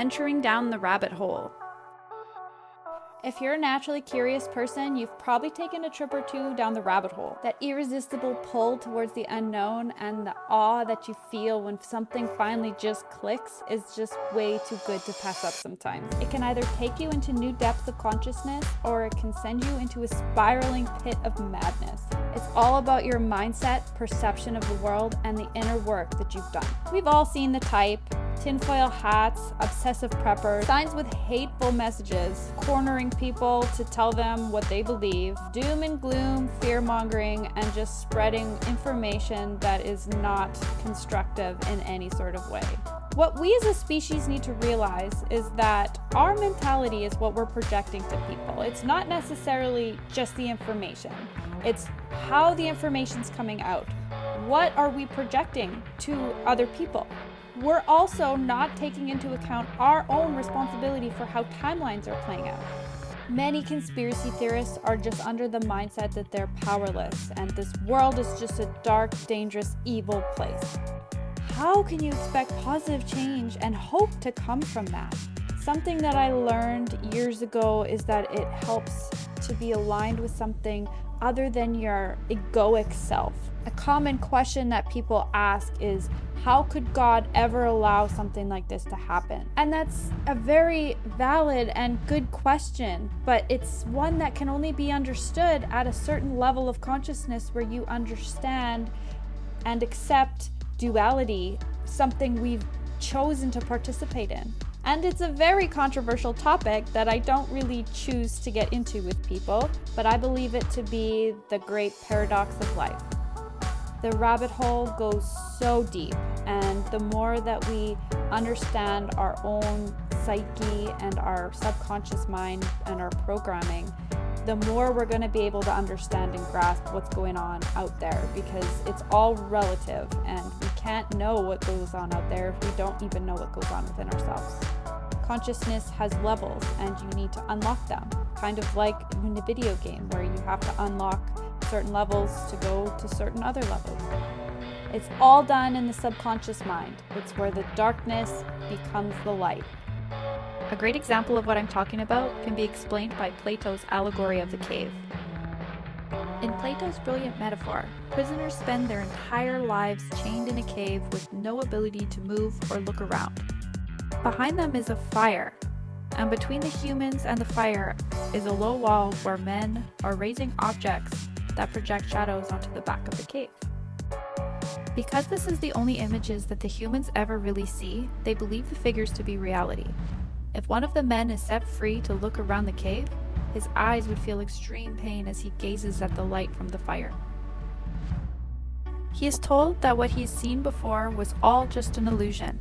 venturing down the rabbit hole. If you're a naturally curious person, you've probably taken a trip or two down the rabbit hole. That irresistible pull towards the unknown and the awe that you feel when something finally just clicks is just way too good to pass up sometimes. It can either take you into new depths of consciousness or it can send you into a spiraling pit of madness. It's all about your mindset, perception of the world, and the inner work that you've done. We've all seen the type: tinfoil hats, obsessive preppers, signs with hateful messages, cornering people to tell them what they believe, doom and gloom, fear-mongering, and just spreading information that is not constructive in any sort of way. What we as a species need to realize is that our mentality is what we're projecting to people. It's not necessarily just the information. It's how the information's coming out. What are we projecting to other people? We're also not taking into account our own responsibility for how timelines are playing out. Many conspiracy theorists are just under the mindset that they're powerless and this world is just a dark, dangerous, evil place. How can you expect positive change and hope to come from that? Something that I learned years ago is that it helps to be aligned with something other than your egoic self. A common question that people ask is, how could God ever allow something like this to happen? And that's a very valid and good question, but it's one that can only be understood at a certain level of consciousness where you understand and accept duality, something we've chosen to participate in. And it's a very controversial topic that I don't really choose to get into with people, but I believe it to be the great paradox of life. The rabbit hole goes so deep, and the more that we understand our own psyche and our subconscious mind and our programming, the more we're going to be able to understand and grasp what's going on out there, because it's all relative and we can't know what goes on out there if we don't even know what goes on within ourselves. Consciousness has levels and you need to unlock them, kind of like in a video game where you have to unlock certain levels to go to certain other levels. It's all done in the subconscious mind. It's where the darkness becomes the light. A great example of what I'm talking about can be explained by Plato's allegory of the cave. In Plato's brilliant metaphor, prisoners spend their entire lives chained in a cave with no ability to move or look around. Behind them is a fire, and between the humans and the fire is a low wall where men are raising objects that project shadows onto the back of the cave. Because this is the only images that the humans ever really see, they believe the figures to be reality. If one of the men is set free to look around the cave, his eyes would feel extreme pain as he gazes at the light from the fire. He is told that what he's seen before was all just an illusion.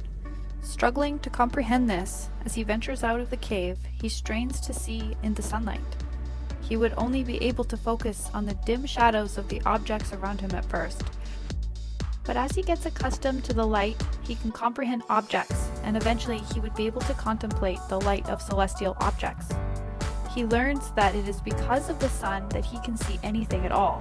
Struggling to comprehend this, as he ventures out of the cave, he strains to see in the sunlight. He would only be able to focus on the dim shadows of the objects around him at first. But as he gets accustomed to the light, he can comprehend objects, and eventually he would be able to contemplate the light of celestial objects. He learns that it is because of the sun that he can see anything at all.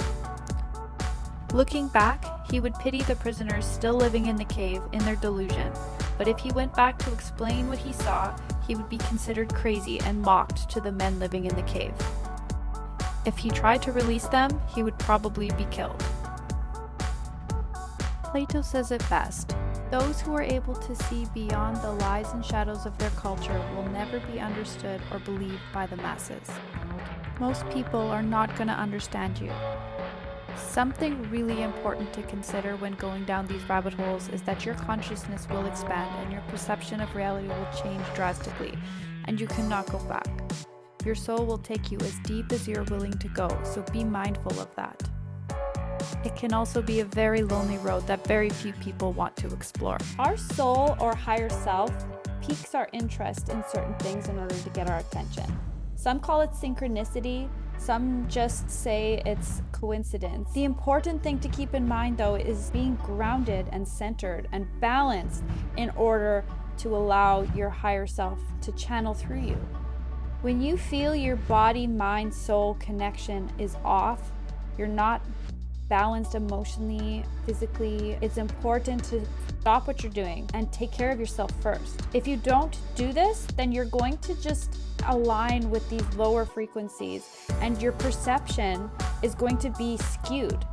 Looking back, he would pity the prisoners still living in the cave in their delusion, but if he went back to explain what he saw, he would be considered crazy and mocked to the men living in the cave. If he tried to release them, he would probably be killed. Plato says it best: those who are able to see beyond the lies and shadows of their culture will never be understood or believed by the masses. Most people are not going to understand you. Something really important to consider when going down these rabbit holes is that your consciousness will expand and your perception of reality will change drastically, and you cannot go back. Your soul will take you as deep as you're willing to go, so be mindful of that. It can also be a very lonely road that very few people want to explore. Our soul or higher self piques our interest in certain things in order to get our attention. Some call it synchronicity, some just say it's coincidence. The important thing to keep in mind though is being grounded and centered and balanced in order to allow your higher self to channel through you. When you feel your body, mind, soul connection is off, you're not balanced emotionally, physically, it's important to stop what you're doing and take care of yourself first. If you don't do this, then you're going to just align with these lower frequencies and your perception is going to be skewed.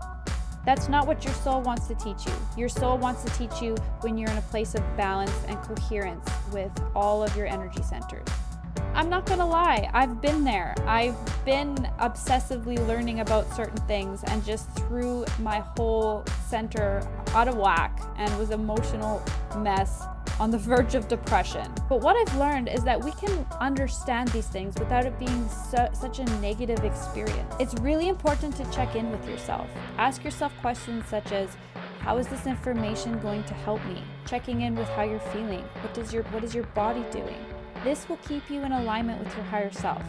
That's not what your soul wants to teach you. Your soul wants to teach you when you're in a place of balance and coherence with all of your energy centers. I'm not gonna lie, I've been there. I've been obsessively learning about certain things and just threw my whole center out of whack and was emotional mess on the verge of depression. But what I've learned is that we can understand these things without it being such a negative experience. It's really important to check in with yourself. Ask yourself questions such as, how is this information going to help me? Checking in with how you're feeling. What is your body doing? This will keep you in alignment with your higher self.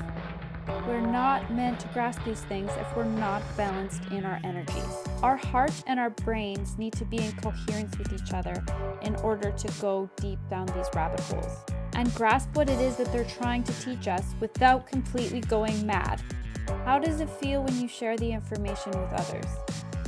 We're not meant to grasp these things if we're not balanced in our energies. Our heart and our brains need to be in coherence with each other in order to go deep down these rabbit holes and grasp what it is that they're trying to teach us without completely going mad. How does it feel when you share the information with others?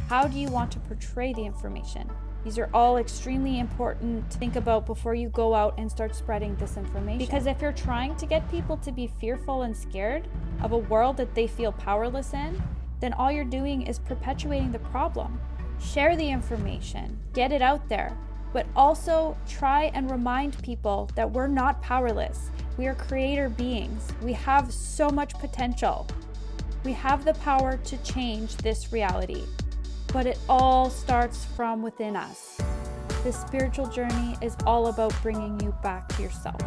How do you want to portray the information? These are all extremely important to think about before you go out and start spreading this information. Because if you're trying to get people to be fearful and scared of a world that they feel powerless in, then all you're doing is perpetuating the problem. Share the information, get it out there, but also try and remind people that we're not powerless. We are creator beings. We have so much potential. We have the power to change this reality. But it all starts from within us. The spiritual journey is all about bringing you back to yourself.